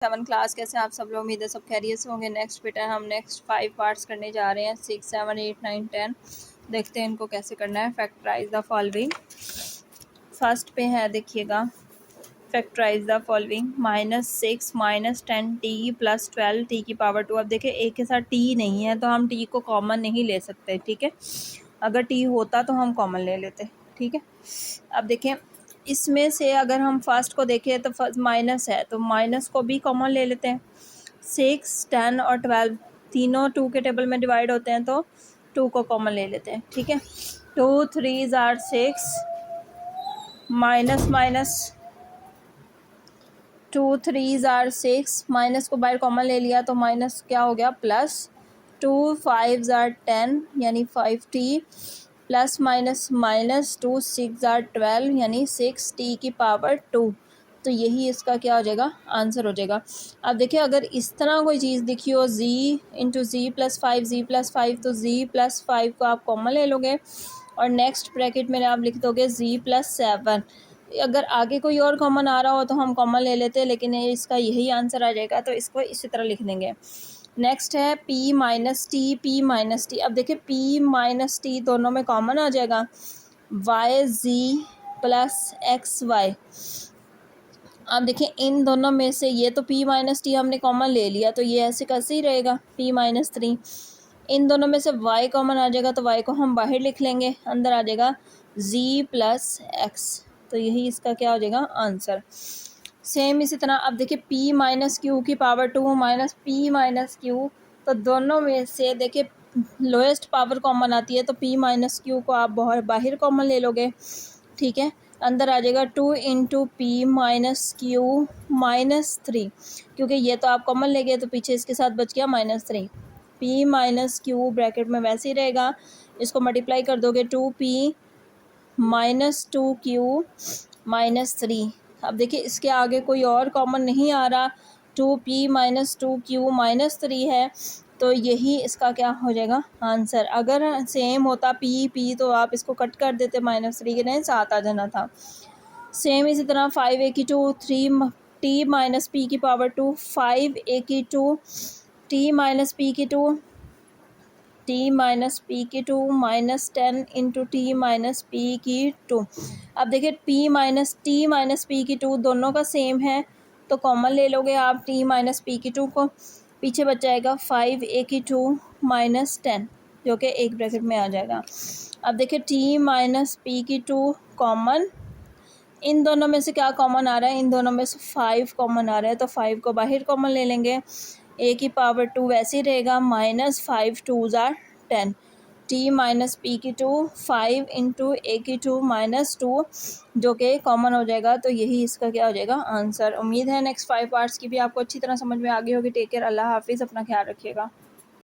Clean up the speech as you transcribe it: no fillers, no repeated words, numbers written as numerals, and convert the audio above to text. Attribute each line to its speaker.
Speaker 1: 7 class कैसे आप सब लोग, उम्मीद है सब खैरियत से होंगे। नेक्स्ट बेटा हम नेक्स्ट 5 पार्ट्स करने जा रहे हैं, 6, 7, 8, 9, 10। देखते हैं इनको कैसे करना है। Factorise the following. फर्स्ट पे है, देखिएगा, factorise the following. -6 -10 t plus 12 t की पावर 2। अब देखिए एक के साथ टी नहीं है तो हम टी को कॉमन नहीं ले सकते, ठीक है। अगर टी होता तो हम कॉमन ले लेते, ठीक है। अब देखें इसमें से अगर हम फर्स्ट को देखें तो फर्स्ट माइनस है तो माइनस को भी कॉमन ले लेते हैं। 6, 10 और 12 तीनों 2 के टेबल में डिवाइड होते हैं तो 2 को कॉमन ले लेते हैं, ठीक है। 2 3 r 6 minus minus 2 3 r 6 minus को बाहर कॉमन ले लिया तो माइनस क्या हो गया प्लस 2 5 आर 10 यानी 5t plus minus minus 2 6 are 12 यानी 6t की पावर 2। तो यही इसका क्या हो जाएगा, आंसर हो जाएगा। अब देखिए अगर इस तरह कोई चीज़ दिखी हो z इंटू जी प्लस 5 जी प्लस 5 तो z प्लस 5 को आप कॉमन ले लोगे और नेक्स्ट ब्रैकेट में आप लिख दोगे z प्लस 7। अगर आगे कोई और कॉमन आ रहा हो तो हम कॉमन ले लेते हैं, लेकिन इसका यही आंसर आ जाएगा तो इसको इसी तरह लिख देंगे। नेक्स्ट है p माइनस टी। अब देखिए p माइनस टी दोनों में कॉमन आ जाएगा, y z plus x y. अब देखिए इन दोनों में से ये तो p माइनस टी हमने कॉमन ले लिया तो ये ऐसे कैसे ही रहेगा p माइनस 3। इन दोनों में से y कॉमन आ जाएगा तो y को हम बाहर लिख लेंगे, अंदर आ जाएगा z प्लस एक्स। तो यही इसका क्या हो जाएगा, आंसर। सेम इसी तरह अब देखिए p माइनस क्यू की power 2 minus p minus Q, तो दोनों में से देखिए लोएस्ट पावर कॉमन आती है तो p माइनस क्यू को आप बाहर कॉमन ले लोगे, ठीक है। अंदर आ जाएगा 2 into P minus Q minus 3, क्योंकि ये तो आप कॉमन ले गए तो पीछे इसके साथ बच गया -3। p माइनस क्यू ब्रैकेट में वैसे ही रहेगा, इसको मल्टीप्लाई कर दोगे 2p माइनस 2q माइनस 3। अब देखिए इसके आगे कोई और कॉमन नहीं आ रहा, 2p माइनस 2q माइनस 3 है तो यही इसका क्या हो जाएगा, आंसर। अगर सेम होता p तो आप इसको कट कर देते, -3 के नहीं 7 आ जाना था। सेम इसी तरह 5a की 2 3 t माइनस पी की पावर 2 5a की 2 t माइनस पी की 2 t माइनस पी की 2 minus 10 into T minus p की 2। अब देखिए p minus T minus p की 2 दोनों का सेम है तो कॉमन ले लोगे आप t माइनस पी की 2 को, पीछे बच जाएगा 5a की 2 माइनस 10 जो कि एक ब्रैकेट में आ जाएगा। अब देखिए t माइनस पी की 2 कॉमन, इन दोनों में से क्या कॉमन आ रहा है, इन दोनों में से 5 कॉमन आ रहा है तो 5 को बाहर कॉमन ले लेंगे, a की पावर 2 वैसे ही रहेगा minus 5 2 r 10 t minus p की 2 5 इंटू ए की 2 माइनस 2 जो कि कॉमन हो जाएगा तो यही इसका क्या हो जाएगा, आंसर। उम्मीद है नेक्स्ट 5 पार्ट्स की भी आपको अच्छी तरह समझ में आ गई होगी। टेक केयर, अल्लाह हाफिज़, अपना ख्याल रखिएगा।